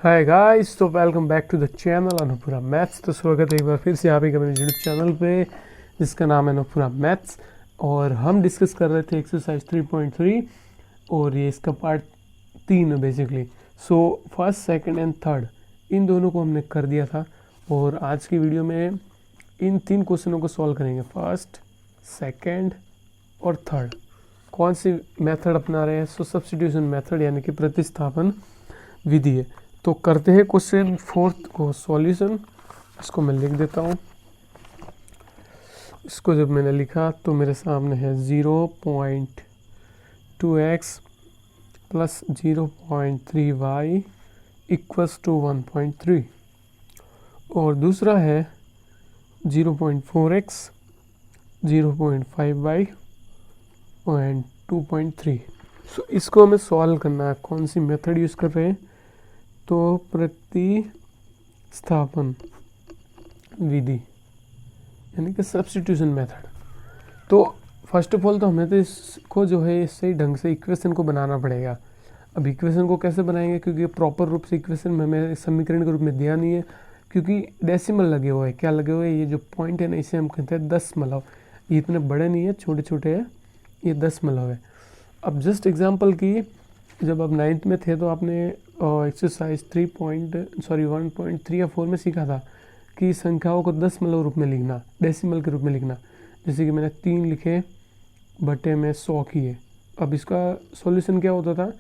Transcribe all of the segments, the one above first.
हाय guys, तो welcome back to the channel Anupura maths. तो स्वागत है एक बार फिर से आप ही का मेरे यूट्यूब चैनल पे जिसका नाम है अनुपुरा मैथ्स। और हम डिस्कस कर रहे थे एक्सरसाइज 3.3 और ये इसका पार्ट 3 है basically. So first, second and third in दोनों को हमने कर दिया था और आज की वीडियो में इन 3 क्वेश्चनों को सॉल्व करेंगे। फर्स्ट, सेकेंड और थर्ड कौन सी मेथड अपना रहे हैं। सो सब्स्टिट्यूशन मेथड यानी कि प्रतिस्थापन विधि है। तो करते हैं क्वेश्चन फोर्थ को सॉल्यूशन। इसको मैं लिख देता हूँ। इसको जब मैंने लिखा तो मेरे सामने है 0.2x plus 0.3y equals to 1.3 और दूसरा है 0.4x 0.5y एंड 2.3। सो इसको हमें सॉल्व करना है। कौन सी मेथड यूज़ कर रहे हैं? तो प्रतिस्थापन विधि यानी कि सब्स्टिट्यूशन मेथड। तो फर्स्ट ऑफ ऑल तो हमें तो इसको जो है सही ढंग से इक्वेशन को बनाना पड़ेगा। अब इक्वेशन को कैसे बनाएंगे, क्योंकि प्रॉपर रूप से इक्वेशन में हमें समीकरण के रूप में दिया नहीं है, क्योंकि डेसिमल लगे हुए हैं। क्या लगे हुए हैं? ये जो पॉइंट है ना, इसे हम कहते हैं दशमलव। ये इतने बड़े नहीं है, छोटे छोटे हैं, ये दशमलव है। अब जस्ट एग्जांपल की, जब आप 9th में थे तो आपने एक्सरसाइज 1.3 या 4 में सीखा था कि संख्याओं को दशमलव रूप में लिखना, डेसिमल के रूप में लिखना। जैसे कि मैंने 3 लिखे बटे में 100 किए। अब इसका सॉल्यूशन क्या होता था?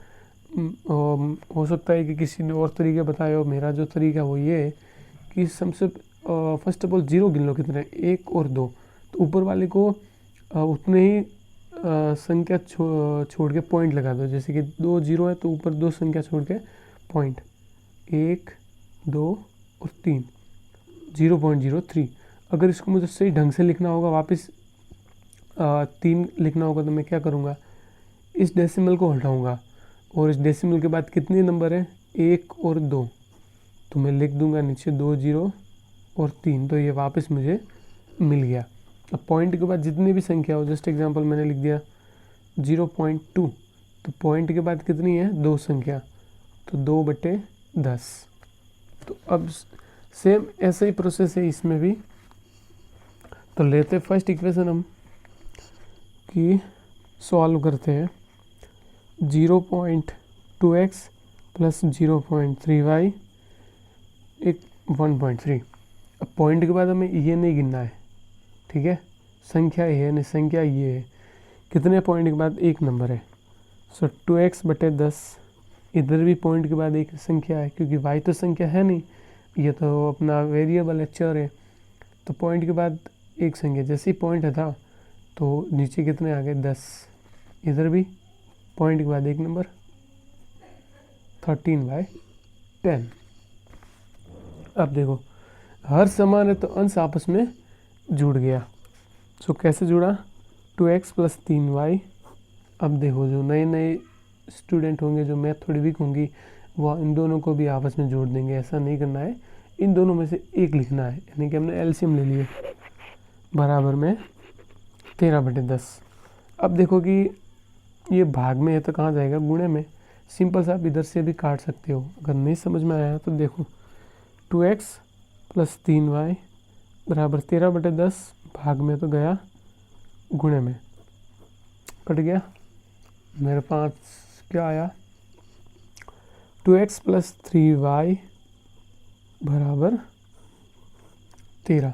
हो सकता है कि किसी ने और तरीके बताए हो। मेरा जो तरीका वो ये है कि सबसे फर्स्ट ऑफ ऑल जीरो गिन लो कितने, 1 और 2। तो ऊपर वाले को उतने ही संख्या छोड़ के पॉइंट लगा दो। जैसे कि 2 जीरो है तो ऊपर 2 संख्या छोड़ के पॉइंट, 1 2 और 3, 0.03। अगर इसको मुझे सही ढंग से लिखना होगा, वापस 3 लिखना होगा, तो मैं क्या करूँगा? इस डेसिमल को हटाऊँगा और इस डेसिमल के बाद कितने नंबर है? 1 और 2। तो मैं लिख दूँगा नीचे 2 0 और 3। तो ये वापस मुझे मिल गया। अब पॉइंट के बाद जितनी भी संख्या हो, जस्ट एग्जांपल मैंने लिख दिया 0.2। तो पॉइंट के बाद कितनी है? 2 संख्या, तो 2/10। तो अब सेम ऐसा ही प्रोसेस है इसमें भी। तो लेते फर्स्ट इक्वेशन हम कि सॉल्व करते हैं। 0.2x प्लस 0.3y एक 1.3। अब पॉइंट के बाद हमें ये नहीं गिनना है, ठीक है? संख्या ये है नहीं, संख्या ये है। कितने पॉइंट के बाद? एक नंबर है। सो 2x/10। इधर भी पॉइंट के बाद एक संख्या है, क्योंकि y तो संख्या है नहीं, ये तो अपना वेरिएबल है, चर है। तो पॉइंट के बाद एक संख्या, जैसे ही पॉइंट है था तो नीचे कितने आ गए? 10। इधर भी पॉइंट के बाद एक नंबर, 13/10। अब देखो हर समान है तो अंश आपस में जुड़ गया। सो कैसे जुड़ा? 2x plus 3y। अब देखो जो नए नए स्टूडेंट होंगे, जो मैथ थोड़ी वीक होंगी, वो इन दोनों को भी आपस में जोड़ देंगे। ऐसा नहीं करना है, इन दोनों में से एक लिखना है। यानी कि हमने एलसीएम ले लिए, बराबर में 13/10। अब देखो कि ये भाग में है तो कहाँ जाएगा? गुणे में। सिंपल सा आप इधर से भी काट सकते हो। अगर नहीं समझ में आया तो देखो 2x प्लस 3y बराबर 13/10, भाग में तो गया, गुणे में कट गया। मेरे पास क्या आया? 2x प्लस 3y बराबर 13।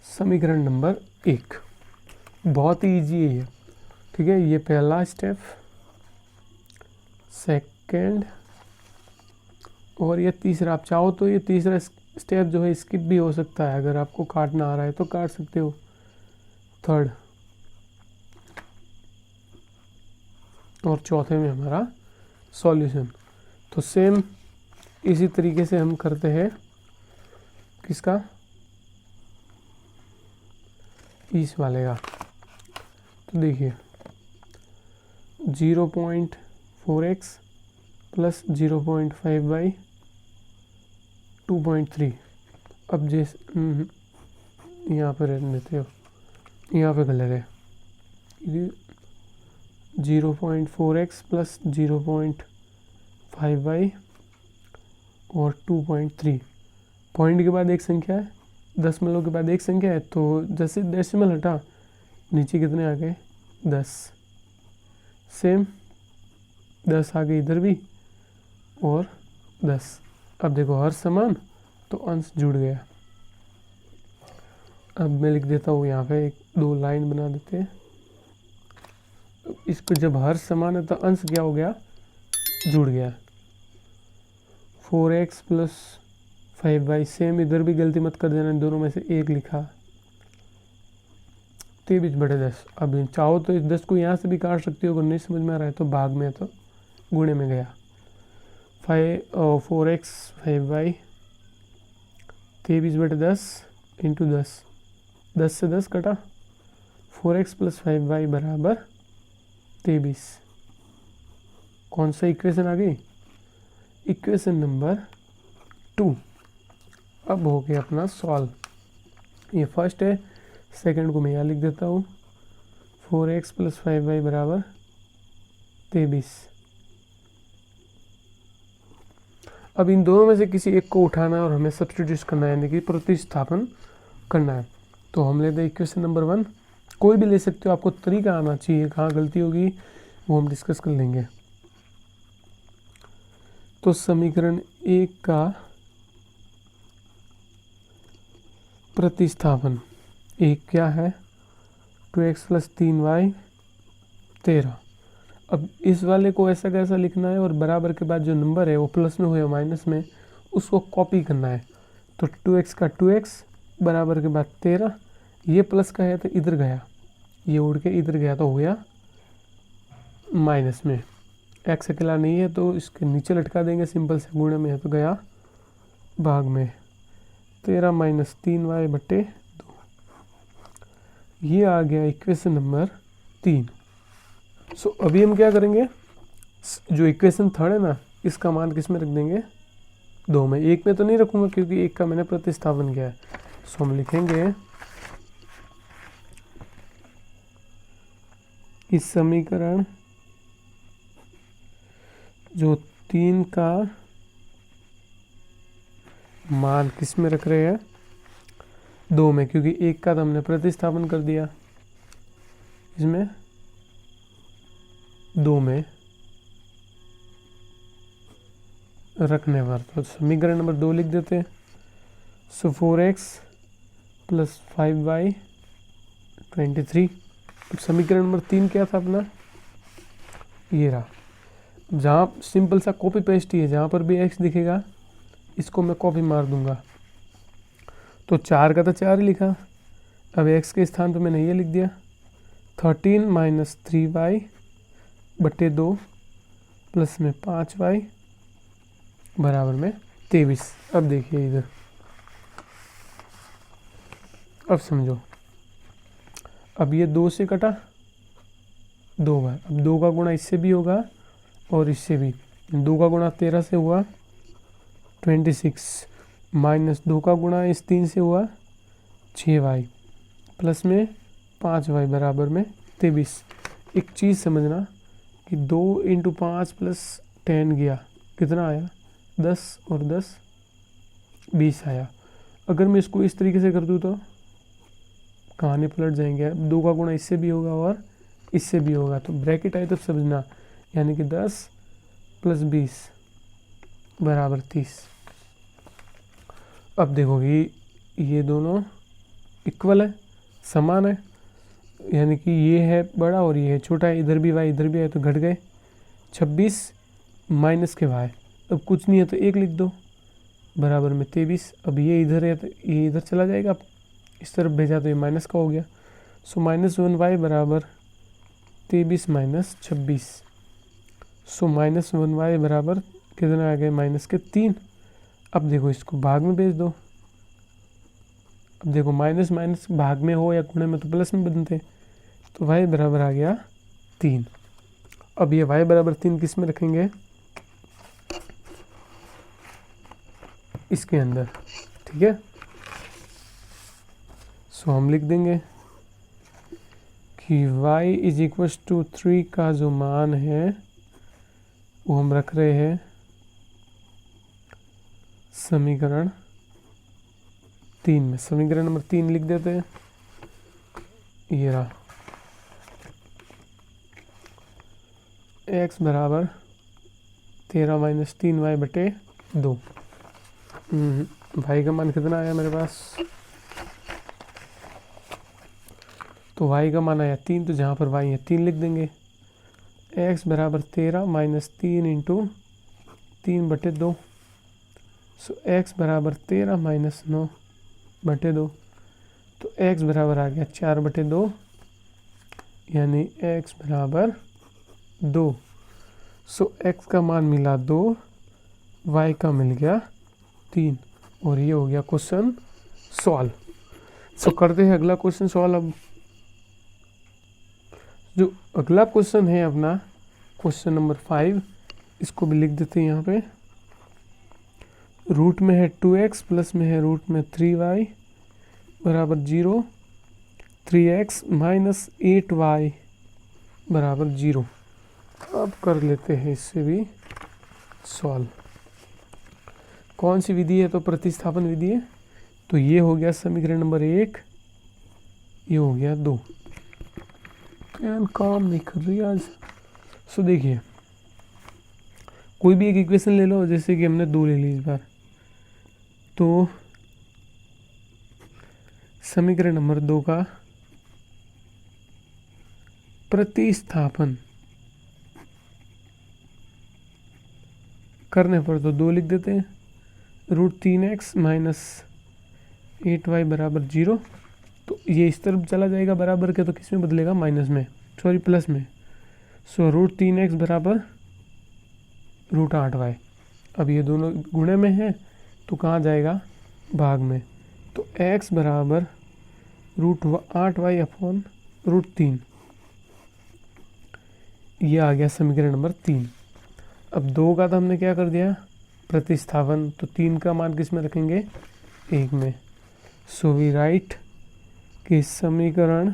समीकरण नंबर 1। बहुत ही ईजी है ये, ठीक है? ये पहला स्टेप, सेकंड और ये तीसरा। आप चाहो तो ये तीसरा स्टेप जो है स्किप भी हो सकता है, अगर आपको काटना आ रहा है तो काट सकते हो। थर्ड और चौथे में हमारा सॉल्यूशन। तो सेम इसी तरीके से हम करते हैं किसका? इस वाले का। तो देखिए 0.4x प्लस 0.5y 2.3। अब जैसे यहाँ पर रहने देते हो, यहाँ पे कलर है 0.4x प्लस 0.5y और 2.3। पॉइंट के बाद एक संख्या है, दशमलव के बाद एक संख्या है, तो जैसे डेसिमल हटा नीचे कितने आ गए 10। सेम 10 आ गए इधर भी और 10। अब देखो हर समान तो अंश जुड़ गया। अब मैं लिख देता हूँ यहाँ पे एक दो लाइन बना देते हैं। इसको जब हर समान है तो अंश क्या हो गया, जुड़ गया। 4x प्लस 5y, सेम इधर भी गलती मत कर देना, दोनों में से एक लिखा। 23/10। अब चाहो तो इस 10 को यहाँ से भी काट सकते हो, अगर नहीं समझ में आ रहा है तो भाग में है तो गुणे में गया। 4x 5y 23/10 इंटू 10, 10 से 10 कटा, 4x प्लस 5y बराबर 23। कौन सा इक्वेशन आ गई, इक्वेशन नंबर 2। अब हो गया अपना सॉल्व। ये फर्स्ट है, सेकंड को मैं यहाँ लिख देता हूँ 4x प्लस 5y बराबर 23। अब इन दोनों में से किसी एक को उठाना है और हमें सब्स्टिट्यूट करना है, यानी कि प्रतिस्थापन करना है। तो हम लेते हैं इक्वेशन नंबर 1, कोई भी ले सकते हो, आपको तरीका आना चाहिए, कहाँ गलती होगी वो हम डिस्कस कर लेंगे। तो समीकरण 1 का प्रतिस्थापन, एक क्या है 2x प्लस 3y 13। अब इस वाले को ऐसा कैसा लिखना है और बराबर के बाद जो नंबर है वो प्लस में हो या माइनस में, उसको कॉपी करना है। तो 2x का 2x बराबर के बाद 13, ये प्लस का है तो इधर गया, ये उड़ के इधर गया तो हो गया माइनस में। x अकेला नहीं है तो इसके नीचे लटका देंगे, सिंपल से गुणे में है तो गया भाग में। 13 माइनस 3y/2, ये आ गया इक्वेशन नंबर 3। सो अभी हम क्या करेंगे, जो इक्वेशन थर्ड है ना, इसका मान किस में रख देंगे, 2 में। 1 में तो नहीं रखूंगा क्योंकि 1 का मैंने प्रतिस्थापन किया है। सो हम लिखेंगे इस समीकरण जो 3 का मान किस में रख रहे हैं, 2 में, क्योंकि 1 का तो हमने प्रतिस्थापन कर दिया, इसमें 2 में रखने पर। तो समीकरण नंबर 2 लिख देते हैं। सो 4x प्लस 5y 23। समीकरण नंबर 3 क्या था अपना, ये रहा। जहाँ सिंपल सा कॉपी पेस्ट ही है, जहाँ पर भी x दिखेगा इसको मैं कॉपी मार दूंगा। तो 4 का तो 4 ही लिखा, अब x के स्थान पर मैंने ये लिख दिया 13 माइनस 3y/2 प्लस में 5y बराबर में 23। अब देखिए इधर, अब समझो, अब ये 2 से कटा 2 बार, अब 2 का गुणा इससे भी होगा और इससे भी। 2 का गुणा 13 से हुआ 26, माइनस 2 का गुणा इस 3 से हुआ 6y प्लस में 5y बराबर में 23। एक चीज़ समझना कि 2 × 5 प्लस 10 गया, कितना आया 10 और 10 20 आया। अगर मैं इसको इस तरीके से कर दूँ तो कहानी पलट जाएंगे। 2 का गुणा इससे भी होगा और इससे भी होगा, तो ब्रैकेट आए तो समझना, यानी कि 10 प्लस 20 बराबर 30। अब देखोगे ये दोनों इक्वल है, समान है, यानी कि ये है बड़ा और ये है छोटा है, इधर भी y इधर भी है तो घट गए। 26 माइनस के y, अब कुछ नहीं है तो 1 लिख दो बराबर में 23। अब ये इधर है तो ये इधर चला जाएगा, इस तरफ भेजा तो ये माइनस का हो गया। सो -1y बराबर 23 माइनस 26। सो -1y बराबर कितना आ गया, -3। अब देखो इसको भाग में भेज दो। अब देखो माइनस माइनस भाग में हो या गुणे में तो प्लस में बनते, तो y बराबर आ गया 3। अब ये y बराबर 3 किस में रखेंगे, इसके अंदर, ठीक है। सो हम लिख देंगे कि y = 3 का जो मान है वो हम रख रहे हैं समीकरण 3 में समीकरण नंबर 3 लिख देते हैं। ये रहा x बराबर 13 माइनस 3y बटे 2। भाई का मान कितना आया मेरे पास, तो y का मान आया 3, तो जहाँ पर y है 3 लिख देंगे। x बराबर 13 माइनस 3 इंटू 3 बटे 2, सो x बराबर 13 माइनस 9 बटे 2, तो x बराबर आ गया 4 बटे 2, यानी x बराबर 2। सो x का मान मिला 2, y का मिल गया 3, और ये हो गया क्वेश्चन सॉल्व। सो करते हैं अगला क्वेश्चन सॉल्व। अब जो अगला क्वेश्चन है अपना क्वेश्चन नंबर 5, इसको भी लिख देते हैं यहाँ पे। रूट में है 2x, प्लस में है रूट में 3y बराबर 0, 3x माइनस 8y बराबर 0। अब कर लेते हैं इससे भी सॉल्व। कौन सी विधि है, तो प्रतिस्थापन विधि है। तो ये हो गया समीकरण नंबर 1, ये हो गया 2। काम नहीं कर रही आज। सो देखिए, कोई भी एक इक्वेशन ले लो, जैसे कि हमने 2 ले ली इस बार, तो समीकरण नंबर 2 का प्रतिस्थापन करने पर तो 2 लिख देते हैं। रूट 3x माइनस 8y बराबर 0, तो ये इस तरफ चला जाएगा बराबर के, तो किस में बदलेगा, माइनस में, सॉरी प्लस में। सो रूट 3x बराबर रूट 8y। अब ये दोनों गुणे में है तो कहाँ जाएगा, भाग में, तो x बराबर रूट 8y अपॉन रूट 3। ये आ गया समीकरण नंबर 3। अब 2 का तो हमने क्या कर दिया, प्रतिस्थापन, तो 3 का मान किस में रखेंगे, 1 में। सो वी राइट कि समीकरण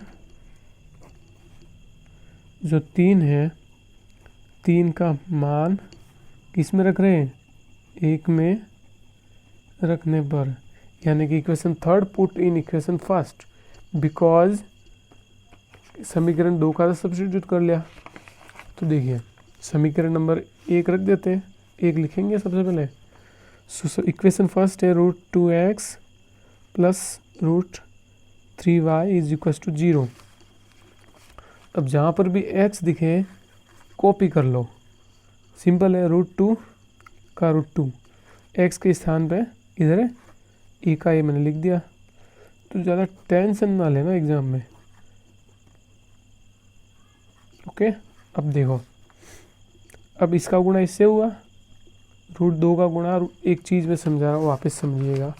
जो 3 है, 3 का मान किस में रख रहे हैं, 1 में रखने पर, यानी कि equation 3 put in equation 1 because समीकरण 2 का सब्स्टिट्यूट कर लिया। तो देखिए समीकरण नंबर 1 रख देते हैं, 1 लिखेंगे सबसे पहले। सो इक्वेशन 1 है रूट 2x प्लस root 3y is equal to 0। अब जहाँ पर भी h दिखे कॉपी कर लो, सिंपल है, रूट 2 का रूट 2, x के स्थान पे इधर है, e का ये मैंने लिख दिया। तो ज़्यादा टेंशन ना लेना एग्ज़ाम में, ओके। अब देखो, अब इसका गुणा इससे हुआ, रूट 2 का गुणा, एक चीज़ में समझा रहा हूँ, वापस समझिएगा।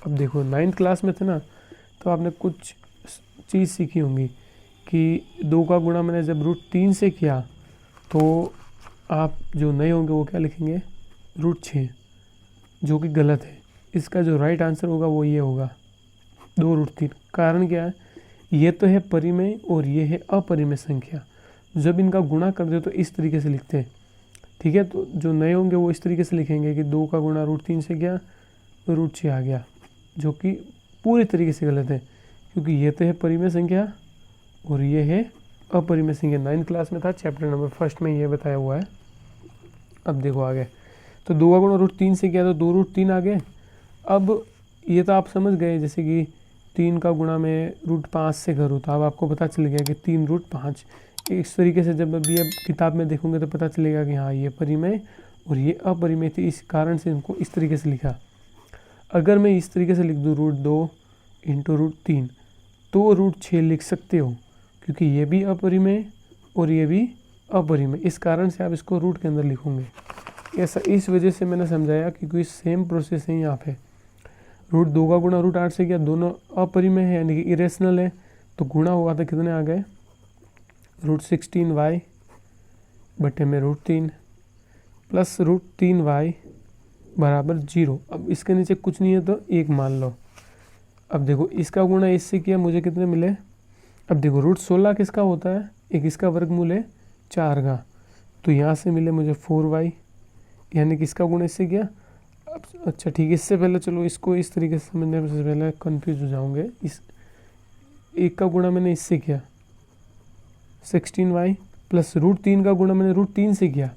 अब देखो 9th क्लास में थे ना, तो आपने कुछ चीज़ सीखी होंगी कि 2 का गुणा मैंने जब रूट 3 से किया, तो आप जो नए होंगे वो क्या लिखेंगे, रूट 6, जो कि गलत है। इसका जो राइट आंसर होगा वो ये होगा 2 रूट 3। कारण क्या है, ये तो है परिमेय और ये है अपरिमेय संख्या। जब इनका गुणा कर दे तो इस तरीके से लिखते हैं, ठीक है। तो जो नए होंगे वो इस तरीके से लिखेंगे कि 2 का गुणा रूट 3 से किया तो रूट 6 आ गया, जो कि पूरी तरीके से गलत है, क्योंकि ये तो है परिमेय संख्या और ये है अपरिमेय संख्या। 9th क्लास में था, चैप्टर नंबर 1 में ये बताया हुआ है। अब देखो आगे, तो 2 का गुणा रूट 3 से किया तो 2 रूट 3 आ गए। अब ये तो आप समझ गए, जैसे कि 3 का गुणा में रूट 5 से करूँ, तो अब आपको पता चल गया कि 3 रूट 5। इस तरीके से जब अभी अब किताब में देखोगे तो पता चलेगा कि हाँ ये परिमेय और ये अपरिमेय थी, इस कारण से इनको इस तरीके से लिखा। अगर मैं इस तरीके से लिख दूँ रूट 2 इंटू रूट 3, तो रूट 6 लिख सकते हो, क्योंकि ये भी अपरिमेय और ये भी अपरिमेय, इस कारण से आप इसको रूट के अंदर लिखोगे। ऐसा इस वजह से मैंने समझाया, क्योंकि सेम प्रोसेस है यहाँ पे। रूट 2 का गुणा रूट 8 से किया, दोनों अपरिमेय है यानी कि इरेशनल है, तो गुणा हुआ तो कितने आ गए, रूट 16y बटे में रूट 3 प्लस रूट 3y बराबर 0। अब इसके नीचे कुछ नहीं है तो 1 मान लो। अब देखो इसका गुणा इससे किया, मुझे कितने मिले। अब देखो रूट 16 किसका होता है, एक इसका वर्गमूल है 4 का, तो यहाँ से मिले मुझे 4y, यानी कि इसका गुणा इससे किया। अच्छा ठीक है, इससे पहले चलो इसको इस तरीके से समझने से पहले कंफ्यूज हो जाओगे। इस एक का गुणा मैंने इससे किया 16y प्लस √3 का गुणा मैंने √3 से किया,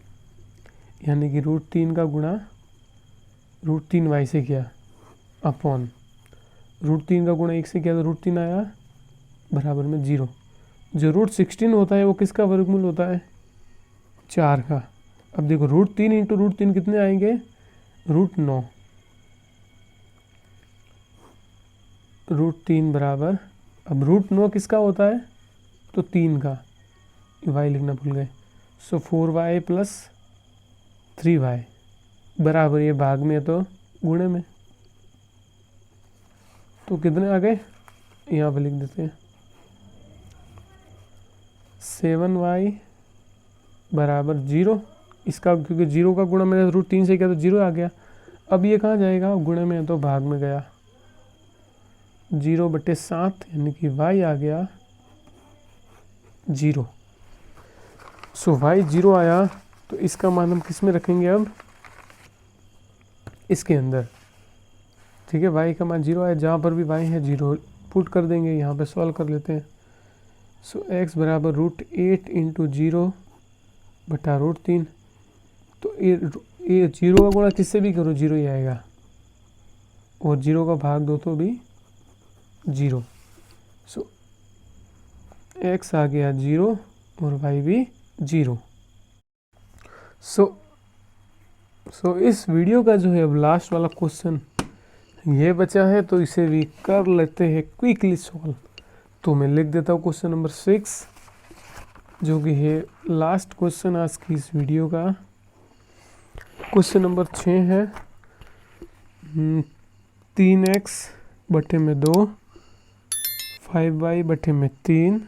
यानी कि √3 का गुणा √3y से किया अपॉन √3 का गुणा 1 से किया तो √3 आया बराबर में 0। जो √16 होता है वो किसका वर्गमूल होता है? 4 का। अब देखो √3 इंटू √3 कितने आएंगे? √9। √3 बराबर, अब √9 किसका होता है? तो 3 का, y लिखना भूल गए। सो 4y प्लस 3y बराबर, ये भाग में है तो गुणे में, तो कितने आ गए? यहाँ पे लिख देते हैं 7y बराबर 0। इसका क्योंकि 0 का गुणा मैंने √3 से किया तो 0 आ गया। अब ये कहाँ जाएगा? गुणे में है तो भाग में गया, 0/7 यानी कि y आ गया 0। सो y 0 आया, तो इसका मान हम किस में रखेंगे? अब इसके अंदर, ठीक है। y का मान 0 आया, जहाँ पर भी y है 0 पुट कर देंगे, यहाँ पे सॉल्व कर लेते हैं। सो x बराबर √8 इंटू 0/√3, तो ये 0 का गुणा किससे भी करो 0 ही आएगा, और 0 का भाग दो तो भी 0। सो x आ गया 0 और y भी 0। सो इस वीडियो का जो है अब लास्ट वाला क्वेश्चन ये बचा है, तो इसे भी कर लेते हैं क्विकली सॉल्व। तो मैं लिख देता हूँ क्वेश्चन नंबर 6, जो कि है लास्ट क्वेश्चन आज की इस वीडियो का। क्वेश्चन नंबर 6 है 3x/2 5y/3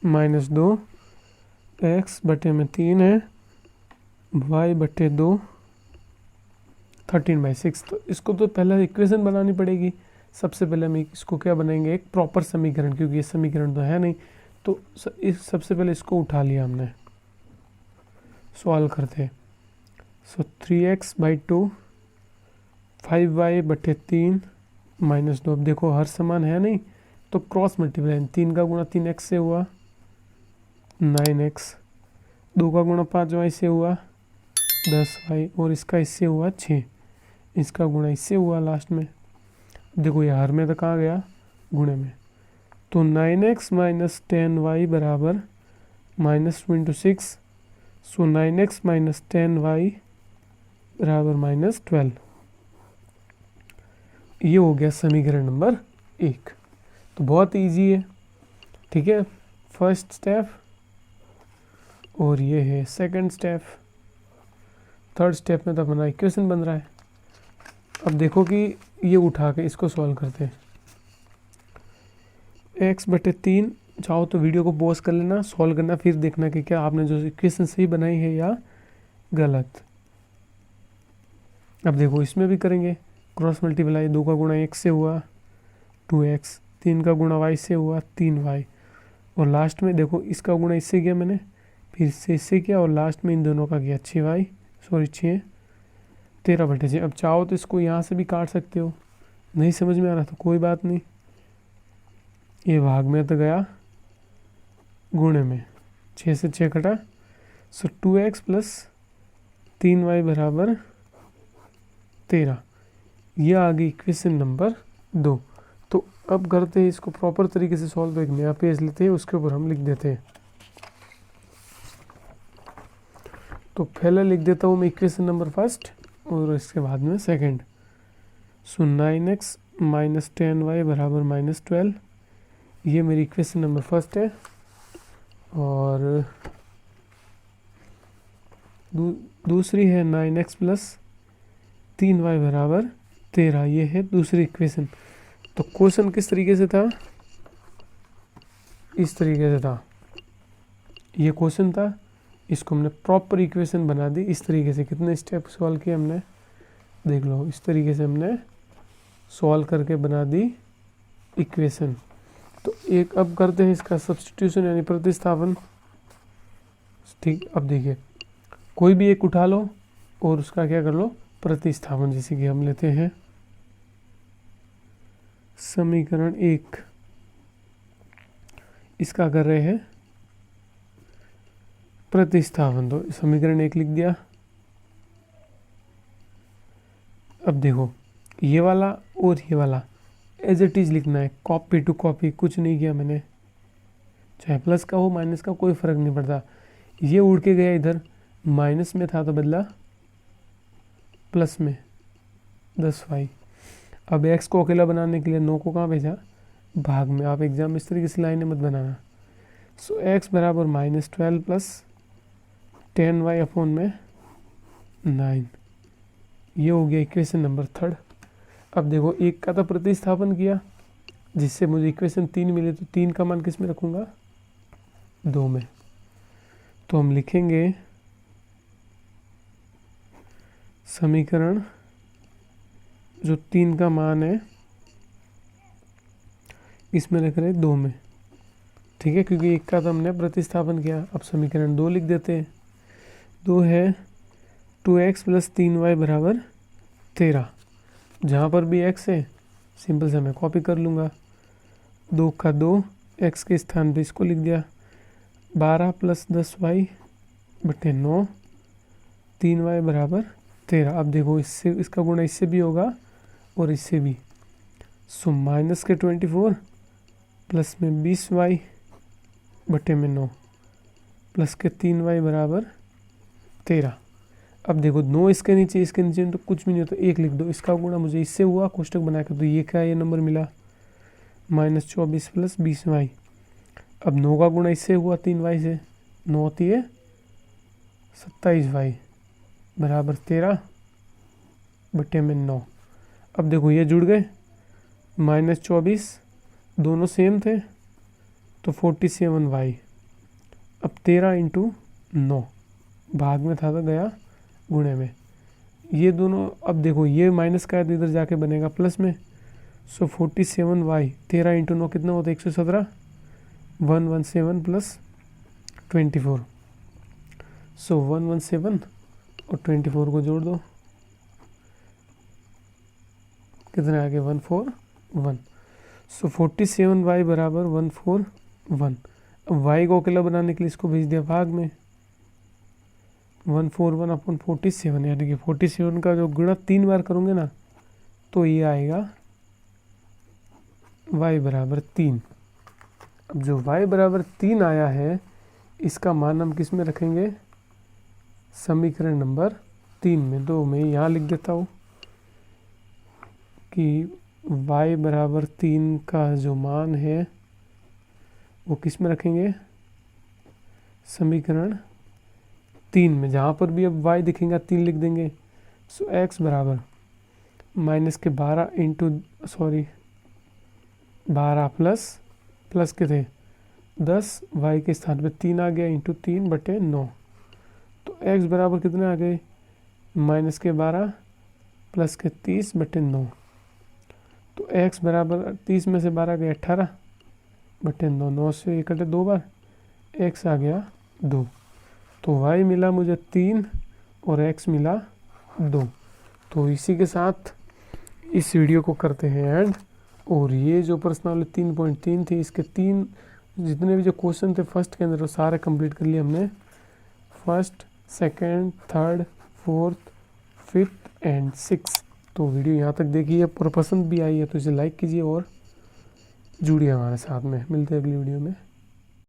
-2 x/3 है y/2 13/6। तो इसको तो पहले इक्वेशन बनानी पड़ेगी। सबसे पहले हम इसको क्या बनाएंगे? एक प्रॉपर समीकरण, क्योंकि ये समीकरण तो है नहीं, तो सबसे पहले इसको उठा लिया हमने, सॉल्व करते। सो 3x/2 5y/3 -2। अब देखो हर समान है नहीं, तो क्रॉस मल्टीप्लाई, 3 का गुणा 3x से हुआ 9x, 2 का गुणा 5y से हुआ 10y, और इसका इससे हुआ 6, इसका गुणा इससे हुआ लास्ट में। देखो ये हर में तो कहाँ गया? गुणे में। तो 9x - 10y बराबर -2 × 6। सो 9x - 10y बराबर -12। ये हो गया समीकरण नंबर 1। तो बहुत इजी है, ठीक है, फर्स्ट स्टेप, और ये है सेकंड स्टेप। थर्ड स्टेप में तो अपना इक्वेशन बन रहा है। अब देखो कि ये उठा के इसको सॉल्व करते हैं। x/3, चाहो तो वीडियो को पॉज कर लेना, सॉल्व करना, फिर देखना कि क्या आपने जो इक्वेशन सही बनाई है या गलत। अब देखो इसमें भी करेंगे क्रॉस मल्टीप्लाई, 2 का गुणा 1 से हुआ 2x, 3 का गुणा y से हुआ 3y, और लास्ट में देखो इसका गुणा इससे किया मैंने, फिर से इससे किया, और लास्ट में इन दोनों का किया 6 13/6। अब चाहो तो इसको यहाँ से भी काट सकते हो, नहीं समझ में आ रहा तो कोई बात नहीं, ये भाग में तो गया गुणे में, 6 से 6 कटा। सो 2x प्लस 3y बराबर 13। यह आ गई इक्वेशन नंबर 2। तो अब करते हैं इसको प्रॉपर तरीके से सॉल्व। तो एक नया पेज लेते हैं, उसके ऊपर हम लिख देते हैं। तो पहले लिख देता हूँ मैं इक्वेशन नंबर फर्स्ट, और इसके बाद में सेकंड। सो 9x - 10y बराबर -12, ये मेरी इक्वेशन नंबर फर्स्ट है। और दूसरी है 9x प्लस 3y बराबर 13, ये है दूसरी इक्वेशन। तो क्वेश्चन किस तरीके से था? इस तरीके से था, ये क्वेश्चन था, इसको हमने प्रॉपर इक्वेशन बना दी इस तरीके से। कितने स्टेप सॉल्व किए हमने, देख लो, इस तरीके से हमने सॉल्व करके बना दी इक्वेशन। तो एक अब करते हैं इसका सब्स्टिट्यूशन यानी प्रतिस्थापन। ठीक, अब देखिए कोई भी एक उठा लो और उसका क्या कर लो, प्रतिस्थापन, जैसे कि हम लेते हैं समीकरण 1, इसका कर रहे हैं प्रतिस्थापन। तो समीकरण 1 लिख दिया। अब देखो ये वाला और ये वाला एज इट इज लिखना है, कॉपी टू कॉपी, कुछ नहीं किया मैंने। चाहे प्लस का हो माइनस का कोई फर्क नहीं पड़ता। ये उड़ के गया इधर, माइनस में था तो बदला प्लस में 10y। अब x को अकेला बनाने के लिए 9 को कहाँ भेजा, भाग में। आप एग्जाम में इस तरीके से लाइनें मत बनाना। सो x बराबर -12 प्लस 10y अपॉन में 9। ये हो गया इक्वेशन नंबर 3। अब देखो एक का तो प्रतिस्थापन किया जिससे मुझे इक्वेशन 3 मिले, तो 3 का मान किस में रखूँगा, 2 में। तो हम लिखेंगे समीकरण जो 3 का मान है इसमें रख रहे 2 में, ठीक है, क्योंकि एक का तो हमने प्रतिस्थापन किया। अब समीकरण 2 लिख देते हैं। 2 है 2x प्लस 3y बराबर 13। जहाँ पर भी x है सिंपल से मैं कॉपी कर लूँगा। 2 का 2, x के स्थान पे इसको लिख दिया। 12 प्लस 10y बटे 9, 3y बराबर 13। अब देखो इससे इसका गुणा इससे भी होगा और इससे भी। सो माइनस के 24 प्लस में 20y बटे में 9 प्लस के 3y बराबर 13। अब देखो 9 इसके नीचे तो कुछ भी नहीं होता, 1 लिख दो। इसका गुणा मुझे इससे हुआ कोष्टक बना के, तो ये क्या है, ये नंबर मिला -24 प्लस 20y। अब 9 का गुणा इससे हुआ 3y से, 9 होती है 27y बराबर 13 बटे में 9। अब देखो ये जुड़ गए, -24 दोनों सेम थे तो 47y। अब 13 इंटू 9, भाग में था तो गया गुणे में। ये दोनों, अब देखो ये माइनस का है तो इधर जाके बनेगा प्लस में। सो 47y 13 इंटू 9 कितना होता है, 117, 117 प्लस 24। सो 117 और 24 को जोड़ दो, कितना आ गया, 141। सो 47y बराबर 141। अब y को अकेला बनाने के लिए इसको भेज दिया भाग में, 141 अपॉन 47, यानी कि 47 का जो गुणा 3 बार करोगे ना तो ये आएगा y बराबर 3। अब जो y बराबर 3 आया है इसका मान हम किस में रखेंगे, समीकरण नंबर 3 में। तो मैं यहाँ लिख देता हूँ कि y बराबर 3 का जो मान है वो किस में रखेंगे, समीकरण 3 में। जहाँ पर भी अब y दिखेगा 3 लिख देंगे। सो x बराबर माइनस के 12 इंटू 12 प्लस के थे 10, y के स्थान पे 3 आ गया इंटू 3 बटे 9। तो x बराबर कितने आ गए, माइनस के 12 प्लस के 30 बटे 9। तो x बराबर 30 में से 12 गया 18 बटे 9, 9 से कटे 2 बार, x आ गया 2। तो y मिला मुझे 3 और x मिला 2। तो इसी के साथ इस वीडियो को करते हैं एंड। और ये जो प्रश्न वाले 3.3 थी, इसके 3 जितने भी जो क्वेश्चन थे फर्स्ट के अंदर वो सारे कंप्लीट कर लिए हमने। First, second, third, fourth, fifth and six. तो वीडियो यहाँ तक देखिए और पसंद भी आई है तो इसे लाइक कीजिए और जुड़िए हमारे साथ में। मिलते हैं अगली वीडियो में।